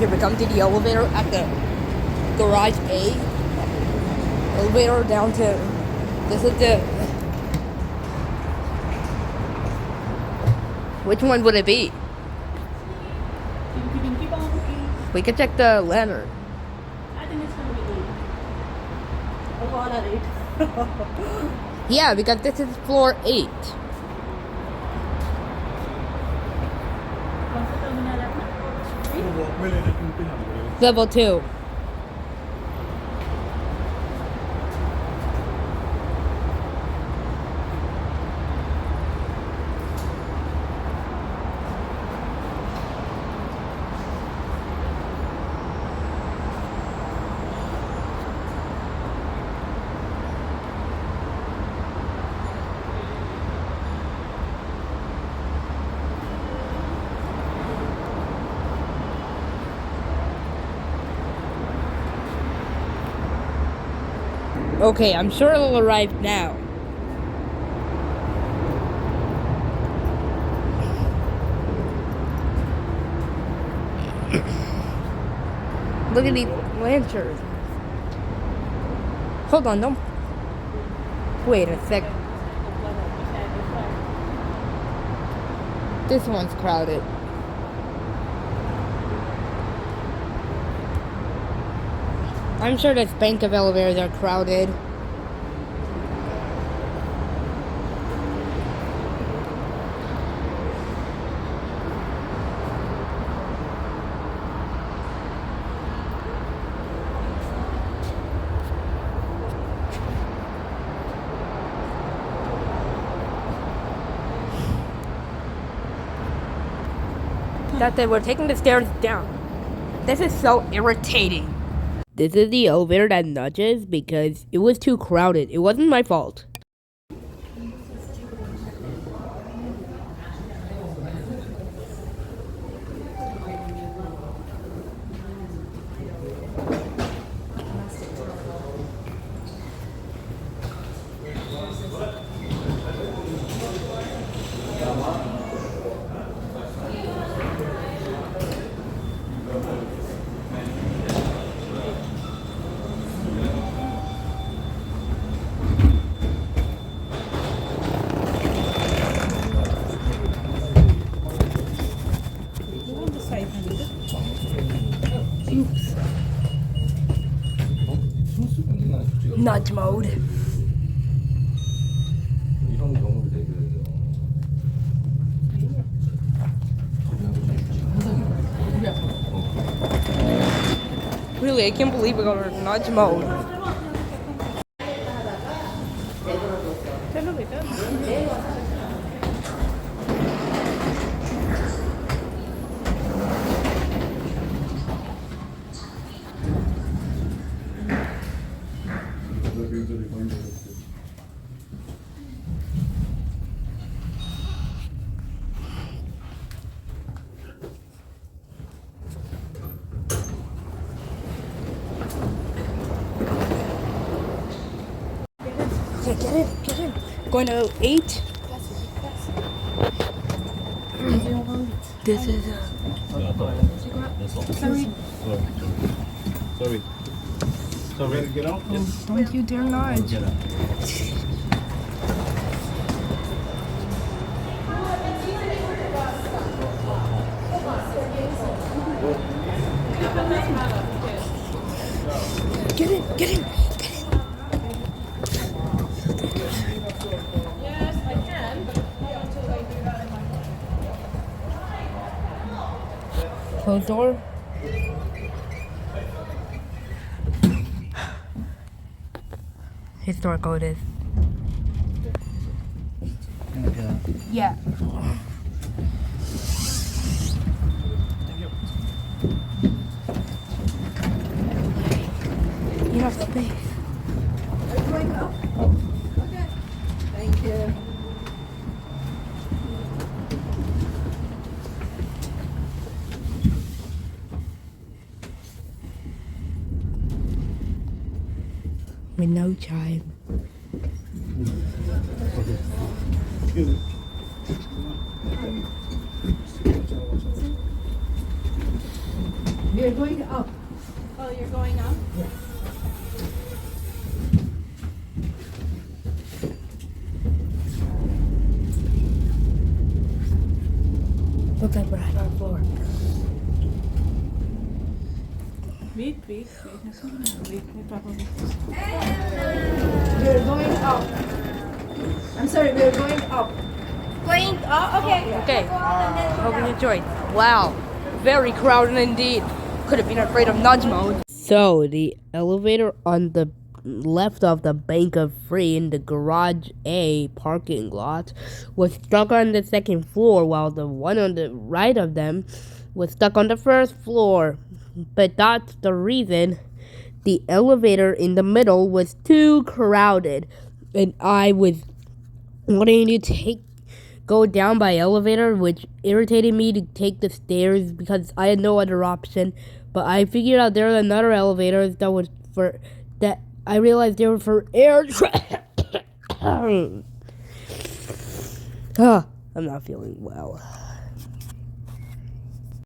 Here we come to the elevator at the garage A. Elevator down to, this is the, which one would it be? We can check the lantern. I think it's gonna be 8. Oh, all are 8. Yeah, because this is floor 8. Level 2. Okay, I'm sure it'll arrive now. Look at these lanterns. Hold on, don't. Wait a sec. This one's crowded. I'm sure this bank of elevators are crowded. That's it, we're taking the stairs down. This is so irritating. This is the elevator that nudges because it was too crowded. It wasn't my fault. Nudge mode. 이런 경우를 되게 Really, I can't believe we got nudge mode. Yeah, get in. Going to 8. This is Sorry. Get out. don't you dare nudge. Get in. Yes, I can. Closed door. Historical it is. Yeah. Enough space. Okay. Thank you. With no chime. We are going up. Oh, you're going up? Looks like we're at our floor. Wait. Wait, probably. We are going up. I'm sorry, we are going up. Going up? Okay. Okay. Hope you enjoyed. Wow. Very crowded indeed. Could have been afraid of nudge mode. So, the elevator on the left of the Bank of Free in the Garage A parking lot was stuck on the second floor, while the one on the right of them was stuck on the first floor. But that's the reason the elevator in the middle was too crowded, and I was wanting to go down by elevator, which irritated me to take the stairs because I had no other option. But I figured out there were another elevators that was for that. I realized they were for air I'm not feeling well.